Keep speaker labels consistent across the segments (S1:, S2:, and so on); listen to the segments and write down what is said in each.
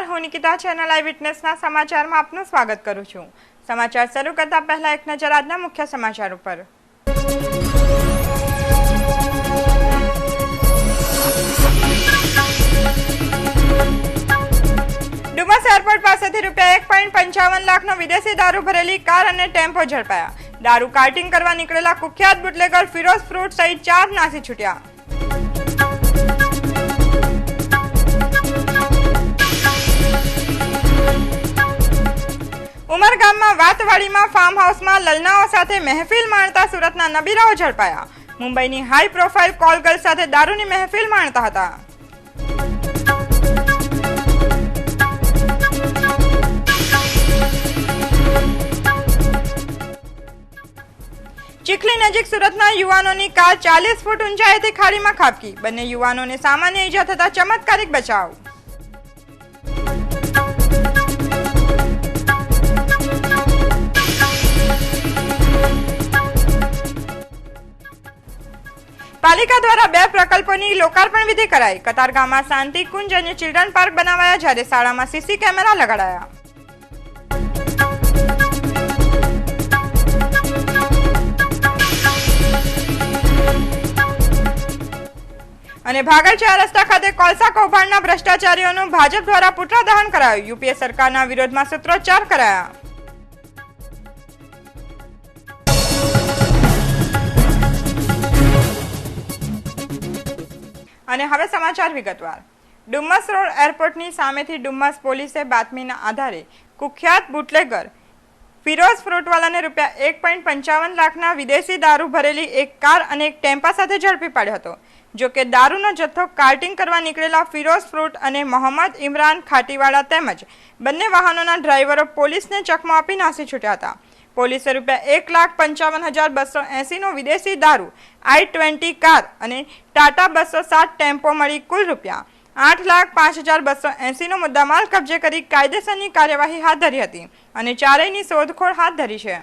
S1: નમસ્કાર, હું નિકિતા ચેનલ આઈ વિટનેસના સમાચારમાં આપનું સ્વાગત કરું છું। સમાચાર શરૂ કરતા પહેલા એક નજર આજના મુખ્ય સમાચાર ઉપર। ડુમસ એરપોર્ટ પાસેથી ₹1.55 લાખનો વિદેશી દારૂ ભરેલી કાર અને ટેમ્પો ઝડપાયા। દારૂ કાર્ટિંગ કરવા નીકળેલા કુખ્યાત બુટલેગર ફિરોઝ ફ્રૂટ સહિત 4 નાસી છૂટ્યા। ઉમરગામમાં વાતવાડીમાં ફાર્મ હાઉસમાં લલનાઓ સાથે મહેફિલ માણતા સુરતના નબીરાઓ ઝડપાયા। મુંબઈની હાઈ પ્રોફાઇલ કોલ ગર્લ સાથે દારૂની મહેફિલ માણતા હતા। ચીખલી નજીક સુરતના યુવાનોની કાર 40 ફૂટ ઊંચાઈથી ખાડીમાં ખાબકી। બંને યુવાનોને સામાન્ય ઈજા થતા ચમત્કારિક બચાવ। પાલિકા દ્વારા 2 પ્રકલ્પોની લોકાર્પણ વિધિ કરાઈ। કતારગામમાં શાંતિ કુંજ અને ચિલ્ડ્રન પાર્ક બનાવાયા, જ્યારે શાળામાં સીસી કેમેરા લગાડાયા। અને ભાગળ 4 રસ્તા ખાતે કોલસા કૌભાંડના ભ્રષ્ટાચારીઓનું ભાજપ દ્વારા પુતળા દહન કરાયું। યુપીએ સરકારના વિરોધમાં સૂત્રોચ્ચાર કરાયા। અને હવે સમાચાર વિગતવાર। ડુમસ રોડ એરપોર્ટની સામેથી ડુમસ પોલીસે બાતમીના આધારે કુખ્યાત બુટલેગર ફિરોઝ ફ્રૂટવાલાને ₹1.55 લાખના વિદેશી દારૂ ભરેલી એક કાર અને એક ટેમ્પા સાથે ઝડપી પાડ્યો હતો। જો કે દારૂનો જથ્થો કાર્ટિંગ કરવા નીકળેલા ફિરોઝ ફ્રૂટ અને મોહમ્મદ ઇમરાન ખાટીવાડા તેમજ બંને વાહનોના ડ્રાઈવરો પોલીસને ચકમો આપી નાસી છૂટ્યા હતા। પોલીસે ₹1,55,280નો વિદેશી દારૂ, I-20 કાર અને ટાટા 207 ટેમ્પો મળી કુલ ₹8,05,280નો મુદ્દામાલ કબજે કરી કાયદેસરની કાર્યવાહી હાથ ધરી હતી અને ચારેયની શોધખોળ હાથ ધરી છે।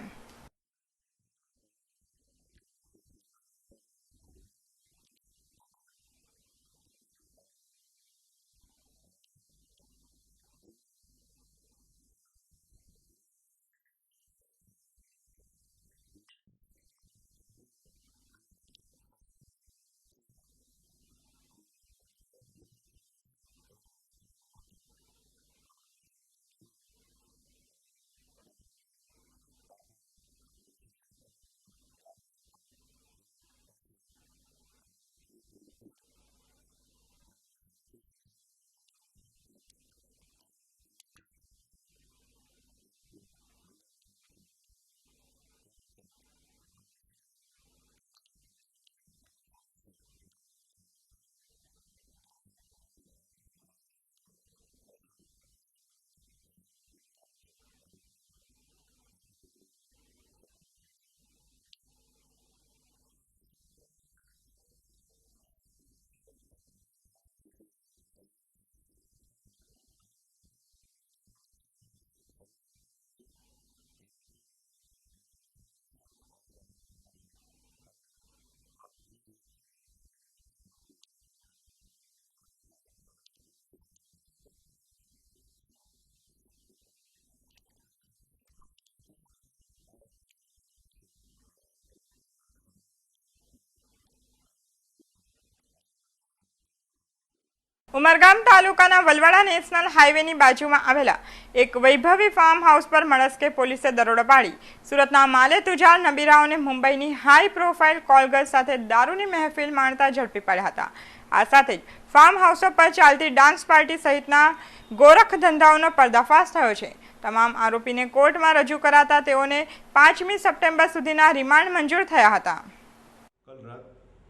S1: ઉમરગામ તાલુકાના વલવાડા નેશનલ હાઈવેની બાજુમાં આવેલા એક વૈભવી ફાર્મ હાઉસ પર મળસ્કે પોલીસે દરોડો પાડી સુરતના માલે તુજાર નબીરાઓને મુંબઈની હાઈ પ્રોફાઇલ કોલગર્લ સાથે દારૂની મહેફિલ માણતા ઝડપી પાડ્યા હતા। આ સાથે જ ફાર્મ હાઉસો પર ચાલતી ડાન્સ પાર્ટી સહિતના ગોરખ ધંધાઓનો પર્દાફાશ થયો છે। તમામ આરોપીને કોર્ટમાં રજૂ કરાતા તેઓને 5મી સપ્ટેમ્બર સુધીના રિમાન્ડ મંજૂર થયા હતા।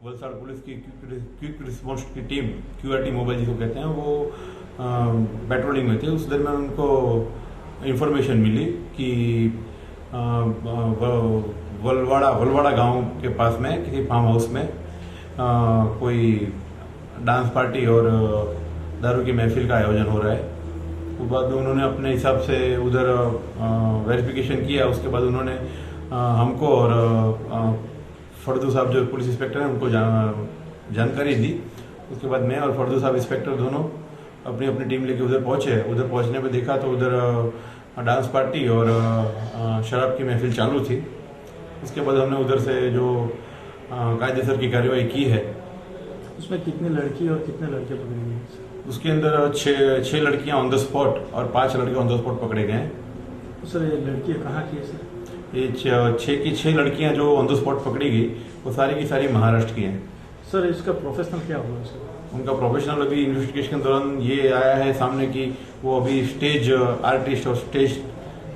S2: वलसाड़ पुलिस की क्विक रिस्पॉन्स की टीम QRT मोबाइल जिसको कहते हैं वो पेट्रोलिंग में थे। उस दरमियान उनको इन्फॉर्मेशन मिली कि वलवाड़ा गांव के पास में किसी फार्म हाउस में कोई डांस पार्टी और दारू की महफिल का आयोजन हो रहा है। उसके बाद उन्होंने अपने हिसाब से उधर वेरिफिकेशन किया। उसके बाद उन्होंने हमको और फर्दू साहब जो पुलिस इंस्पेक्टर हैं उनको जानकारी दी। उसके बाद मैं और फर्दू साहब इंस्पेक्टर दोनों अपनी अपनी टीम लेके उधर पहुंचे। उधर पहुंचने पे देखा तो उधर डांस पार्टी और शराब की महफिल चालू थी। उसके बाद हमने उधर से जो कायदेसर की कार्रवाई की है।
S3: उसमें कितनी लड़की और कितने लड़के पकड़े गए?
S2: उसके अंदर छः लड़कियां ऑन द स्पॉट और 5 लड़के ऑन द स्पॉट पकड़े गए हैं।
S3: सर ये लड़कियां कहाँ की है सर?
S2: ये 6 लड़कियां जो ऑन द स्पॉट पकड़ी गई वो सारी की सारी महाराष्ट्र की हैं।
S3: सर इसका प्रोफेशनल क्या हुआ सर?
S2: उनका प्रोफेशनल अभी इन्वेस्टिगेशन के दौरान ये आया है सामने कि वो अभी स्टेज आर्टिस्ट और स्टेज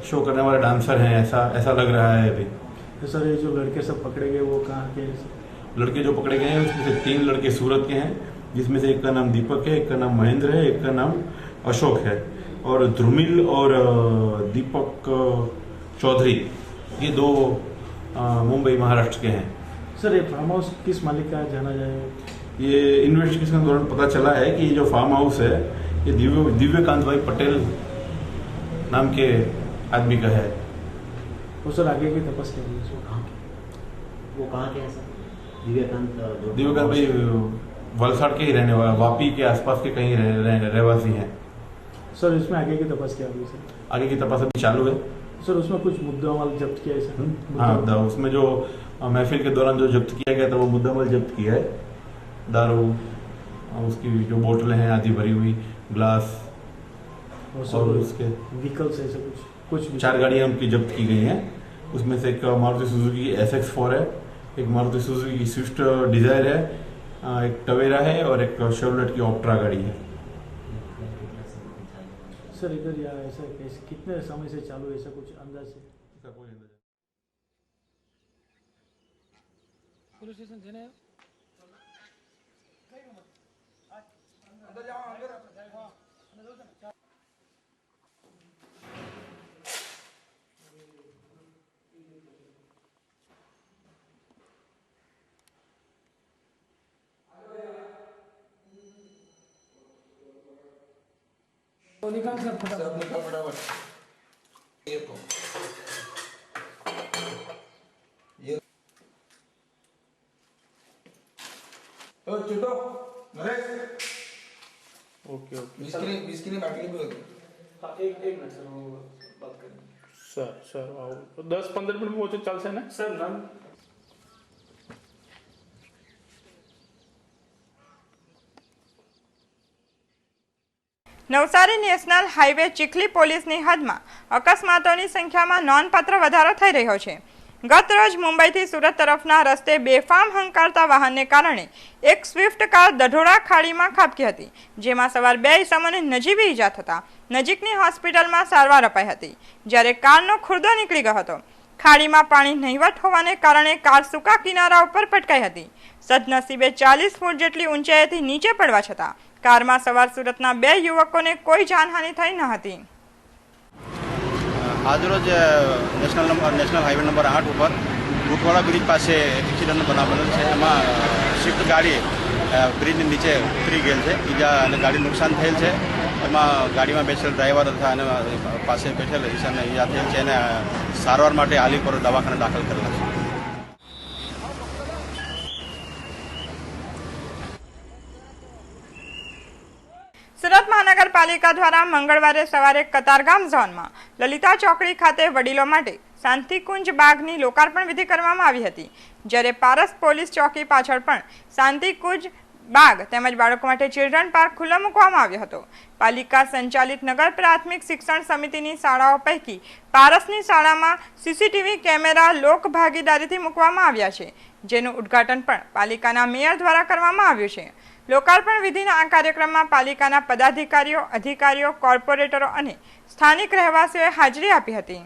S2: शो करने वाले डांसर हैं, ऐसा लग रहा है अभी।
S3: तो सर ये जो लड़के सब पकड़े गए वो कहाँ के हैं सर?
S2: लड़के जो पकड़े गए हैं उसमें से 3 लड़के सूरत के हैं, जिसमें से एक का नाम दीपक है, एक का नाम महेंद्र है, एक का नाम अशोक है। और ध्रुमिल और दीपक चौधरी ये 2 मुंबई महाराष्ट्र के हैं।
S3: सर ये फार्म हाउस किस मालिक का जाना जाएगा?
S2: ये इन्वेस्टिगेशन के दौरान पता चला है कि ये जो फार्म हाउस है ये दिव्यकांत भाई पटेल नाम के आदमी का है।
S3: वो सर आगे की तपास क्या हुई?
S4: वो कहाँ के हैं सर?
S2: दिव्यकांत भाई वलसाड़ के ही रहने वाला, वापी के आसपास के कहीं रहवासी हैं।
S3: सर इसमें आगे की तपास क्या हुई सर?
S2: आगे की तपास अभी चालू है।
S3: सर उसमें कुछ मुद्दामाल जब्त किया है सर?
S2: हाँ, उसमें जो महफिल के दौरान जो जब्त किया गया था वो मुद्दामाल जब्त किया है। दारू, उसकी जो बोतलें हैं आदि भरी हुई, ग्लास और उसके
S3: व्हीकल्स ऐसे कुछ
S2: 4 गाड़ियाँ उनकी जब्त की गई हैं। उसमें से एक मारुति सुजुकी SX4 है, एक मारुति सुजुकी की स्विफ्ट डिजायर है, एक टवेरा है और एक शेवलेट की ऑप्ट्रा गाड़ी है।
S3: सर इधर या ऐसा कितने समय से चालू, ऐसा कुछ अंदाज है? पुलिस स्टेशन थे ना? निकाल सर फटाफट। ओके
S5: विस्की ने बाटली भी होती।
S3: हाँ एक मिनट सर, हम बात करें। सर आओ 10-15 मिनट में वो चल से ना सर नाम।
S1: નવસારી નેશનલ હાઈવે ચીખલી પોલીસની હદમાં અકસ્માતોની સંખ્યામાં નોંધપાત્ર વધારો થઈ રહ્યો છે। ગત રોજ મુંબઈથી સુરત તરફના રસ્તે બેફામ હંકારતા વાહનને કારણે એક સ્વિફ્ટ કાર દઢોળા ખાડીમાં ખાબકી હતી, જેમાં સવાર 2 ઈસમોને નજીવી ઈજા થતા નજીકની હોસ્પિટલમાં સારવાર અપાઈ હતી, જ્યારે કારનો ખુરદો નીકળી ગયો હતો। ખાડીમાં પાણી નહીવત હોવાને કારણે કાર સૂકા કિનારા ઉપર પટકાઈ હતી। સદનસીબે 40 ફૂટ જેટલી ઊંચાઈથી નીચે પડવા છતાં કારમાં સવાર સુરતના 2 યુવકોને કોઈ જાનહાનિ થઈ ન હતી।
S6: આજરોજ નેશનલ હાઈવે નંબર 8 ઉપર ભૂતવાડા બ્રિજ પાસે એક્સિડન્ટ બનાવેલો છે। એમાં સ્વિફ્ટ ગાડી બ્રિજની નીચે ઉતરી ગયેલ છે, ઈજા અને ગાડી નુકસાન થયેલ છે। એમાં ગાડીમાં બેસેલ ડ્રાઈવર તથા અને પાસે બેઠેલ ઈશાને ઈજા થયેલ છે અને સારવાર માટે આલીપુર દવાખાને દાખલ કરેલા છે।
S1: સુરત મહાનગરપાલિકા દ્વારા મંગળવારે સવારે કતારગામ ઝોનમાં લલિતા ચોકડી ખાતે વડીલો માટે શાંતિકુંજ બાગની લોકાર્પણ વિધિ કરવામાં આવી હતી, જ્યારે પારસ પોલીસ ચોકી પાછળ પણ શાંતિકુંજ બાગ તેમજ બાળકો માટે ચિલ્ડ્રન પાર્ક ખુલ્લો મૂકવામાં આવ્યો હતો। પાલિકા સંચાલિત નગર પ્રાથમિક શિક્ષણ સમિતિની શાળાઓ પૈકી પારસની શાળામાં CCTV કેમેરા લોક ભાગીદારીથી મૂકવામાં આવ્યા છે, જેનું ઉદ્ઘાટન પણ પાલિકાના મેયર દ્વારા કરવામાં આવ્યું છે। લોકાર્પણ વિધિના આ કાર્યક્રમમાં પાલિકાના પદાધિકારીઓ, અધિકારીઓ, કોર્પોરેટરો અને સ્થાનિક રહેવાસીઓએ હાજરી આપી હતી।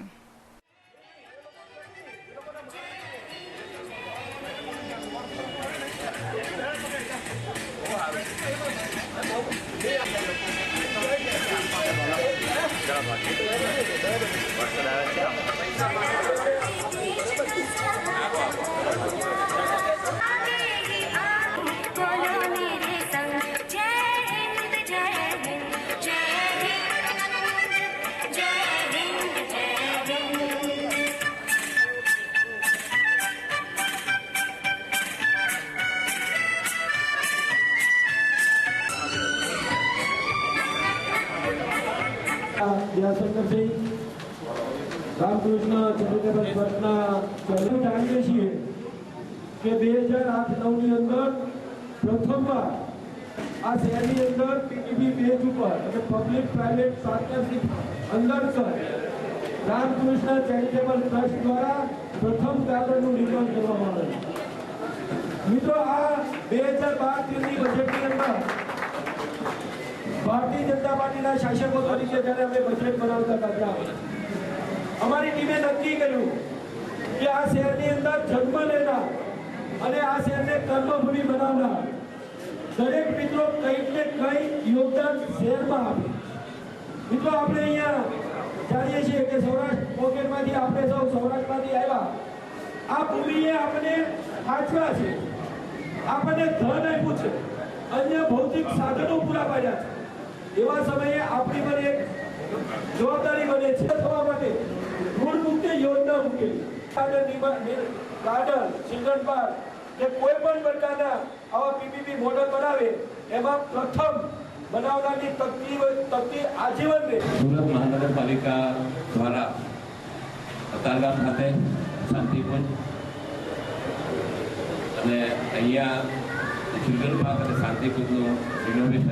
S7: ઉમાશંકરસિંહ રામકૃષ્ણ ચેરિટેબલ ટ્રસ્ટના ચેરમેન જાણીએ છીએ કે 2008-9ની અંદર પ્રથમવાર આ શહેરની અંદર પીપીપી બેઝ ઉપર અને પબ્લિક પ્રાઇવેટ પાર્ટનરશિપ અંતર્ગત રામકૃષ્ણ ચેરિટેબલ ટ્રસ્ટ દ્વારા પ્રથમ ગાર્ડનનું નિર્માણ કરવામાં આવ્યું. મિત્રો, આ 2012-13ની બજેટની અંદર ભારતીય જનતા પાર્ટીના શાસકો તરીકે જ્યારે અમે બજેટ બનાવતા હતા અમારી ટીમે નક્કી કર્યું કે આ શહેરની અંદર જન્મ લેનાર અને આ શહેરને કર્મભૂમિ બનાવનાર દરેક મિત્રો કંઈક ને કંઈક યોગદાન શહેરમાં આપે. મિત્રો, આપણે અહીંયા જાણીએ છીએ કે સૌરાષ્ટ્ર પોકેટમાંથી આપણે સૌ સૌરાષ્ટ્રમાંથી આવ્યા. આ ભૂમિએ આપણને સાચવા છે, આપણને ધન આપ્યું છે, અન્ય ભૌતિક સાધનો પૂરા પાડ્યા છે. એવા સમયે આપણી પર એક જવાબદારી બને છે થવા માટે ઋણ મુક્તિ યોજના મૂકેલી. ગાર્ડન, ચિલ્ડ્રન પાર્ક કે કોઈ પણ પ્રકારના આવા પીપીપી મોડલ બનાવે એમાં પ્રથમ બનાવનારની તકતી આજીવન રહે.
S8: સુરત મહાનગરપાલિકા દ્વારા કતારગામ ખાતે શાંતિકુંજ અને અહીંયા ચિલ્ડ્રન પાર્ક અને શાંતિકુંજનું રિનોવેશન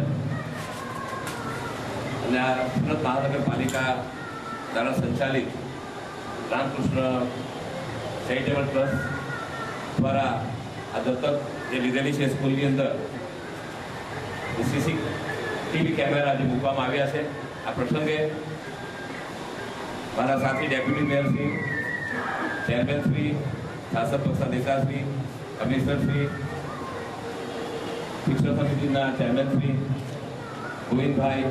S8: અને આ સુરત મહાનગરપાલિકા દ્વારા સંચાલિત રામકૃષ્ણ ચેરિટેબલ ટ્રસ્ટ દ્વારા આ દત્તક જે લીધેલી છે સ્કૂલની અંદર સીસીટીવી કેમેરા જે મૂકવામાં આવ્યા છે. આ પ્રસંગે મારા સાથી deputy mayor Shri, chairman Shri, શાસક પક્ષના નેતા શ્રી, કમિશનર શ્રી, શિક્ષણ સમિતિના ચેરમેન શ્રી ગોવિંદભાઈ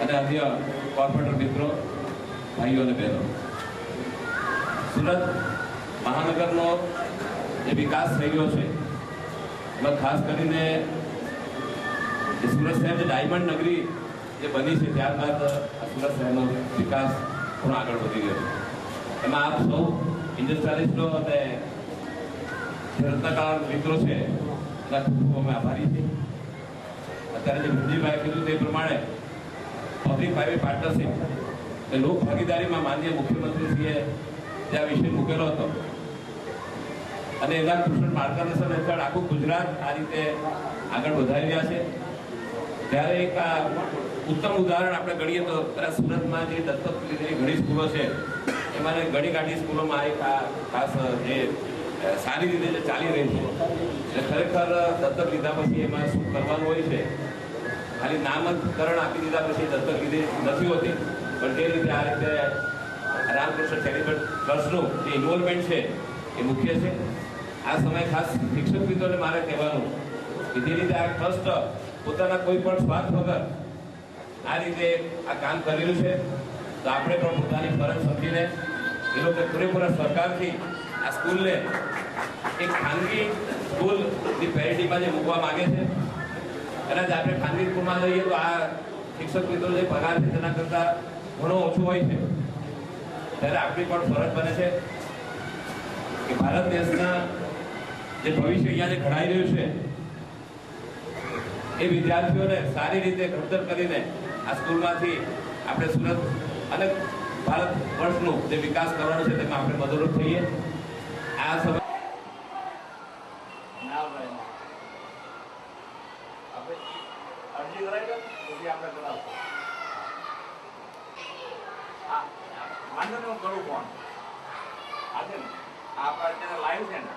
S8: અને અન્ય કોર્પોરેટર મિત્રો, ભાઈઓ અને બહેનો, સુરત મહાનગરનો જે વિકાસ થઈ ગયો છે એમાં ખાસ કરીને સુરત શહેર જે ડાયમંડ નગરી જે બની છે ત્યારબાદ સુરત શહેરનો વિકાસ થોડો આગળ વધી ગયો છે. એમાં આપ સૌ ઇન્ડસ્ટ્રીયાલિસ્ટો અને રત્નકળા મિત્રો છે એના ખૂબ અમે આભારી છીએ. અત્યારે જે વિજયભાઈ કીધું તે પ્રમાણે પબ્લિક પ્રાઇવેટ પાર્ટનરશિપ એ લોક ભાગીદારીમાં માનનીય મુખ્યમંત્રીશ્રીએ જે આ વિષય મૂકેલો હતો અને એના કુશળ માર્ગદર્શન હેઠળ આખું ગુજરાત આ રીતે આગળ વધારી રહ્યા છે. ત્યારે એક આ ઉત્તમ ઉદાહરણ આપણે ગણીએ તો સુરતમાં જે દત્તક લીધેલી ઘણી સ્કૂલો છે એમાં ઘણી ગાંઠી સ્કૂલોમાં એક આ ખાસ જે સારી રીતે જે ચાલી રહી છે એટલે ખરેખર દત્તક લીધા પછી એમાં શું કરવાનું હોય છે, ખાલી નામકરણ આપી દીધા પછી દત્તક લીધી નથી હોતી, પણ જે રીતે આ રીતે રામકૃષ્ણ ચેરિટેબલ ટ્રસ્ટનું જે ઇન્વોલ્વમેન્ટ છે એ મુખ્ય છે. આ સમયે ખાસ શિક્ષક મિત્રોને મારે કહેવાનું કે જે રીતે આ ટ્રસ્ટ પોતાના કોઈ પણ સ્વાર્થ વગર આ રીતે આ કામ કરેલું છે તો આપણે પણ પોતાની ફરજ સમજીને એ લોકો પૂરેપૂરા સરકારથી આ સ્કૂલને એક ખાનગી સ્કૂલની પેરિટીમાં જે મૂકવા માંગે છે કદાચ આપણે ખાનગી સ્કૂલમાં જઈએ તો આ શિક્ષક મિત્રો જે પગાર છે તેના કરતાં ઘણો ઓછું હોય છે. ત્યારે આપણી પણ ફરજ બને છે કે ભારત દેશના જે ભવિષ્ય અહીંયા જે ઘડાઈ રહ્યું છે એ વિદ્યાર્થીઓને સારી રીતે ઘડતર કરીને આ સ્કૂલમાંથી આપણે સુરત અને ભારત વર્ષનું જે વિકાસ કરવાનો છે તેમાં આપણે મદદરૂપ થઈએ. આ સમય અરજી કરાવી પછી આપણે કરાવશું. વાંધો નહીં, હું કરું ફોન આજે ને આપણે અત્યારે લાઈવ છે ને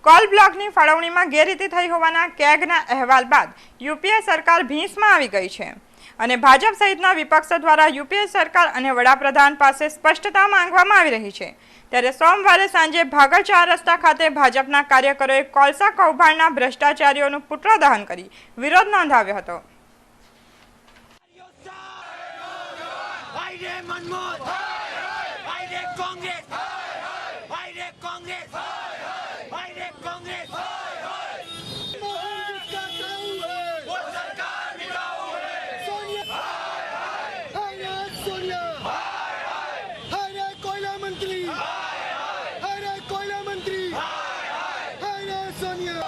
S1: કોલ બ્લોકની ફાળવણીમાં ગેરરીતિ થઈ હોવાના કેગના અહેવાલ બાદ યુપીએ સરકાર ભીંસમાં આવી ગઈ છે અને ભાજપ સહિતના વિપક્ષો દ્વારા યુપીએ સરકાર અને વડાપ્રધાન પાસે સ્પષ્ટતા માંગવામાં આવી રહી છે. ત્યારે સોમવારે સાંજે ભાગળ 4 રસ્તા ખાતે ભાજપના કાર્યકરોએ કોલસા કૌભાંડના ભ્રષ્ટાચારીઓનું પુત્રદહન કરી વિરોધ નોંધાવ્યો હતો.
S9: सोनिया, हाय रे कोयला मंत्री, हाय रे कोयला मंत्री, हाय रे सोनिया।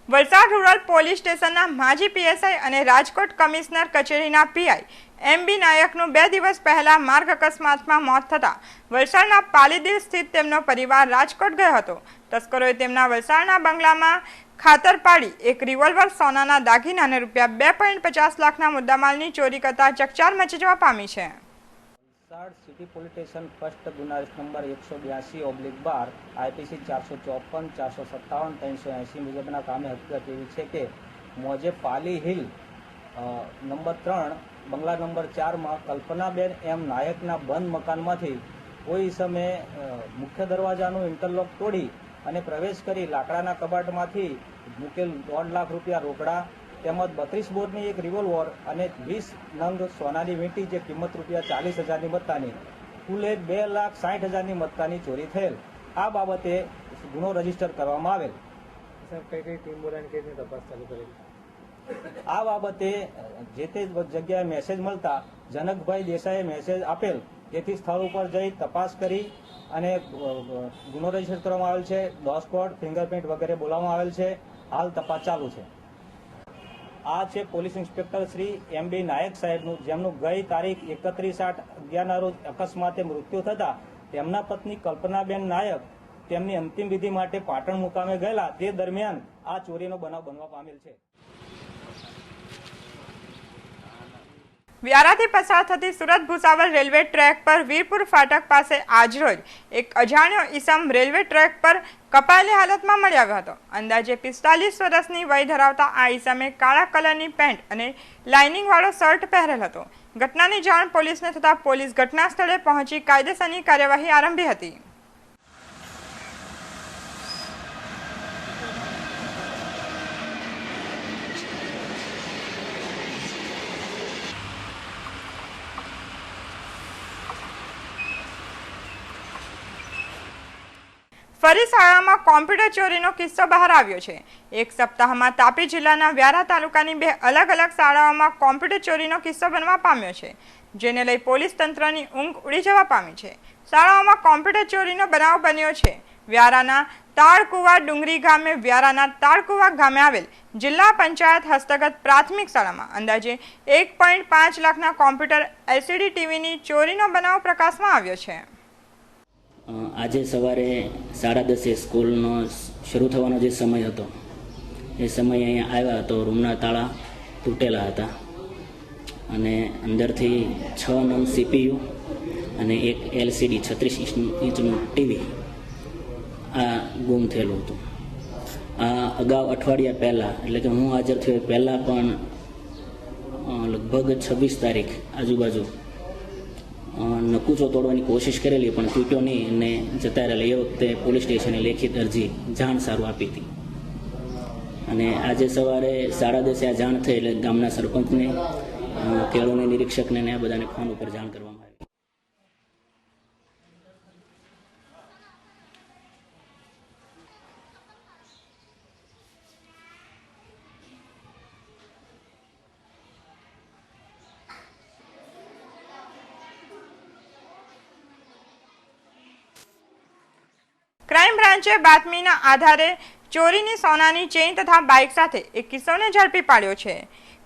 S1: વલસાડ રૂરલ પોલીસ સ્ટેશનના માજી પીએસઆઈ અને રાજકોટ કમિશનર કચેરીના પીઆઈ એમબી નાયકનું 2 દિવસ પહેલા માર્ગ અકસ્માતમાં મોત થતા વલસાડના પાલીદીલ સ્થિત તેમનો પરિવાર રાજકોટ ગયો હતો। તસ્કરોએ તેમના વલસાડના બંગલામાં ખાતર પાડી એક રિવોલ્વર, સોનાના દાગીના અને રૂપિયા 2.50 લાખના મુદ્દામાલની ચોરી કરતા ચકચાર મચી જવા પામી છે।
S10: Valsad city police station first गुना नंबर 182/12 आईपीसी 454, 457, 380 मुजबना कामे हकीकत एवी है कि मोजे पाली हिल नंबर 3 बंगला नंबर 4 में कल्पनाबेन एम नायकना बंद मकान में कोई समय मुख्य दरवाजाનું इंटरलॉक तोड़ी અને પ્રવેશ કરી લાકડાના કબાટમાંથી મૂકેલ 1.5 લાખ રૂપિયા રોકડા તેમજ 32 બોરની એક રિવોલ્વર અને 20 નંગ સોનાની વીંટી જે કિંમત રૂપિયા 40,000ની મત્તાની કુલ 2,60,000ની મત્તાની ચોરી થયેલ। આ બાબતે ગુનો રજીસ્ટર કરવામાં આવેલ। કઈ ટીમ બોલાવીને કઈ રીતે તપાસ ચાલુ કરેલી? આ બાબતે જે તે જગ્યાએ મેસેજ મળતા જનકભાઈ દેસાઈએ મેસેજ આપેલ, જેથી સ્થળ ઉપર જઈ તપાસ કરી અને ગુનો રજીસ્ટર કરવામાં આવેલ છે। ડોગ સ્ક્વોડ, ફિંગરપ્રિન્ટ વગેરે બોલાવવામાં આવેલ છે। હાલ તપાસ ચાલુ છે। આ છે પોલીસ ઇન્સ્પેક્ટર શ્રી એમબી નાયક સાહેબનું, જેમનું ગઈ તારીખ 31/8/11 રોજ અકસ્માતે મૃત્યુ થતા તેમના પત્ની કલ્પનાબેન નાયક તેમની અંતિમ વિધિ માટે પાટણ મુકામે ગયેલા તે દરમિયાન આ ચોરીનો બનાવ બનવા પામેલ છે।
S1: વ્યારાથી પસાર થતી સુરત ભુસાવલ રેલવે ટ્રેક પર વીરપુર ફાટક પાસે આજરોજ એક અજાણ્યો ઈસમ રેલવે ટ્રેક પર કપાયેલી હાલતમાં મળી આવ્યો હતો। અંદાજે 45 વર્ષની વય ધરાવતા આ ઈસમે કાળા કલરની પેન્ટ અને લાઇનિંગ વાળો શર્ટ પહેરેલ હતો। ઘટનાની જાણ પોલીસને થતા પોલીસ ઘટના સ્થળે પહોંચી કાયદેસરની કાર્યવાહી આરંભી હતી। ફરી શાળામાં કોમ્પ્યુટર ચોરીનો કિસ્સો બહાર આવ્યો છે। એક સપ્તાહમાં તાપી જિલ્લાના વ્યારા તાલુકાની 2 અલગ અલગ શાળાઓમાં કોમ્પ્યુટર ચોરીનો કિસ્સો બનવા પામ્યો છે, જેને લઈ પોલીસ તંત્રની ઊંઘ ઉડી જવા પામી છે। શાળાઓમાં કોમ્પ્યુટર ચોરીનો બનાવ બન્યો છે। વ્યારાના તાળકુવા ડુંગરી ગામે વ્યારાના તાળકુવા ગામે આવેલ જિલ્લા પંચાયત હસ્તગત પ્રાથમિક શાળામાં અંદાજે 1.5 લાખના કોમ્પ્યુટર એલસીડી ટીવીની ચોરીનો બનાવ પ્રકાશમાં આવ્યો છે।
S11: આજે સવારે 10:30 સ્કૂલનો શરૂ થવાનો જે સમય હતો એ સમયે અહીંયા આવ્યા તો રૂમના તાળા તૂટેલા હતા અને અંદરથી 6 નંગ સીપીયુ અને એક એલસીડી 36 ઇંચનું ટીવી આ ગુમ થયેલું હતું। આ અગાઉ અઠવાડિયા પહેલાં, એટલે કે હું હાજર થયો પહેલાં પણ લગભગ 26 તારીખ આજુબાજુ નકુચો તોડવાની કોશિશ કરેલી પણ તૂટ્યો નહીં અને જતા રહેલા। એ વખતે પોલીસ સ્ટેશને લેખિત અરજી જાણ સારું આપી હતી અને આજે સવારે 10:30 આ જાણ થઈ એટલે ગામના સરપંચને, કેળવણી નિરીક્ષકને આ બધાને ફોન ઉપર જાણ કરવામાં આવી।
S1: ક્રાઇમ બ્રાન્ચે બાતમીના આધારે ચોરીની સોનાની ચેઇન તથા બાઇક સાથે એક કિસ્સોને ઝડપી પાડ્યો છે।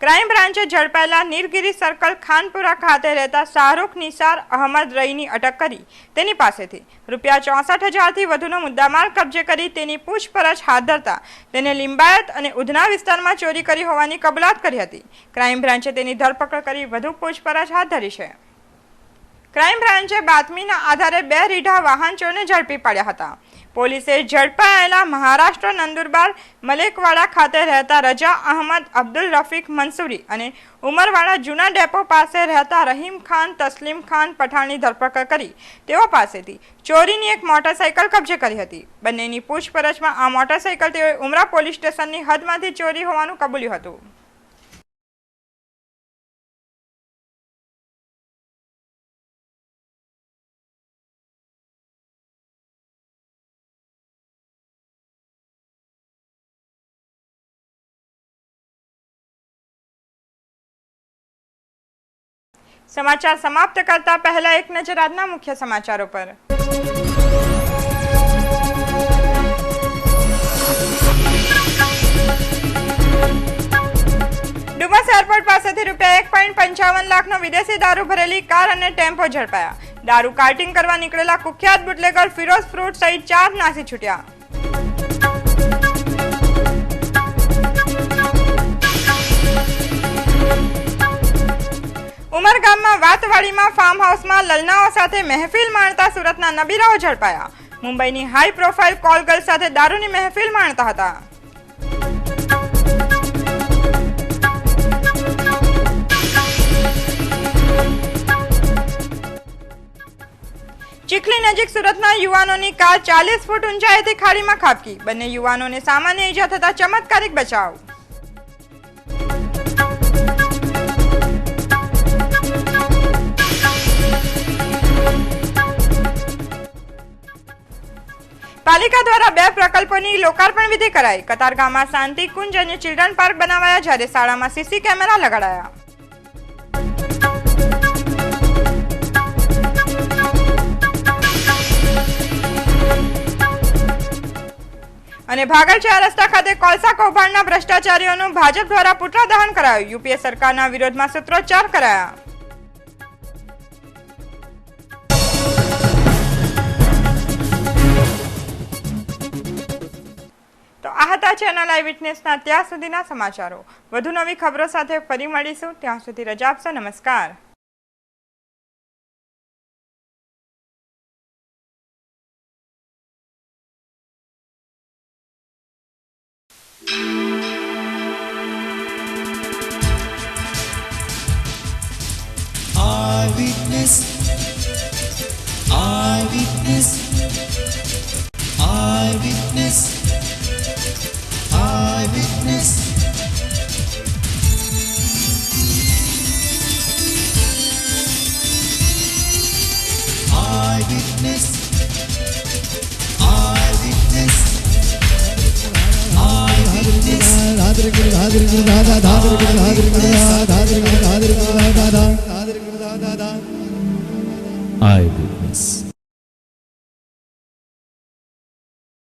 S1: ક્રાઇમ બ્રાન્ચે ઝડપાયેલા નીલગિરી સર્કલ ખાનપુરા ખાતે રહેતા શાહરૂખ નિસાર અહમદ રઈની અટક કરી તેની પાસેથી રૂપિયા 64,000થી વધુનો મુદ્દામાલ કબજે કરી તેની પૂછપરછ હાથ ધરતા તેને લિંબાયત અને ઉધના વિસ્તારમાં ચોરી કરી હોવાની કબૂલાત કરી હતી। ક્રાઇમ બ્રાન્ચે તેની ધરપકડ કરી વધુ પૂછપરછ હાથ ધરી છે। ક્રાઇમ બ્રાન્ચે બાતમીના આધારે 2 રીઢા વાહન ચોરને ઝડપી પાડ્યા હતા। પોલીસે ઝડપાયેલા મહારાષ્ટ્ર નંદુરબાર મલેકવાડા ખાતે રહેતા રજા અહમદ અબ્દુલ રફીક મંસૂરી અને ઉમરવાડા જૂના ડેપો પાસે રહેતા રહીમ ખાન તસ્લીમ ખાન પઠાણની ધરપકડ કરી તેઓ પાસેથી ચોરીની એક મોટરસાઇકલ કબજે કરી હતી. બંનેની પૂછપરછમાં આ મોટરસાઇકલ તેઓએ ઉમરા પોલીસ સ્ટેશનની હદમાંથી ચોરી હોવાનું કબૂલ્યું હતું. समाचार समाप्त करता पहला एक नजर આજના મુખ્ય સમાચારો પર. ડુમસ એરપોર્ટ પાસેથી ₹1.55 લાખનો વિદેશી દારૂ ભરેલી કાર અને ટેમ્પો ઝડપાયા. દારૂ કાર્ટિંગ કરવા નીકળેલા કુખ્યાત બુટલેગર ફિરોઝ ફ્રૂટ સહિત 4 નાસી છૂટ્યા. ઉમરગામમાં વાતવાડીમાં ફાર્મ હાઉસમાં લલનાઓ સાથે મહેફિલ માણતા સુરતના નબીરાઓ ઝડપાયા. મુંબઈની હાઈ પ્રોફાઇલ કોલ ગર્લ સાથે દારૂની મહેફિલ માણતા હતા. ચીખલી નજીક સુરતના યુવાનોની કાર 40 ફૂટ ઊંચાઈથી ખાડીમાં ખાબકી. બંને યુવાનોને સામાન્ય ઈજા થતા ચમત્કારિક બચાવ. પાલિકા દ્વારા 2 પ્રકલ્પોની લોકાર્પણ વિધિ કરાઈ. કતારગામમાં શાંતિ કુંજ અને ચિલ્ડ્રન પાર્ક બનાવાયા, જ્યારે શાળામાં સીસી કેમેરા લગાડાયા. અને ભાગળ 4 રસ્તા ખાતે કોલસા કૌભાંડના ભ્રષ્ટાચારીઓનું ભાજપ દ્વારા પુતળા દહન કરાયું. યુપીએ સરકારના વિરોધમાં સૂત્રોચ્ચાર કરાયા. તો આ હતા ચેનલ આઈ વિટનેસના ત્યાં સુધીના સમાચારો. વધુ નવી ખબરો સાથે ફરી મળીશું. ત્યાં સુધી રજા આપશો. નમસ્કાર.
S12: Eyewitness, eyewitness, eyewitness, eyewitness. Eyewitness, eyewitness, eyewitness. Eyewitness.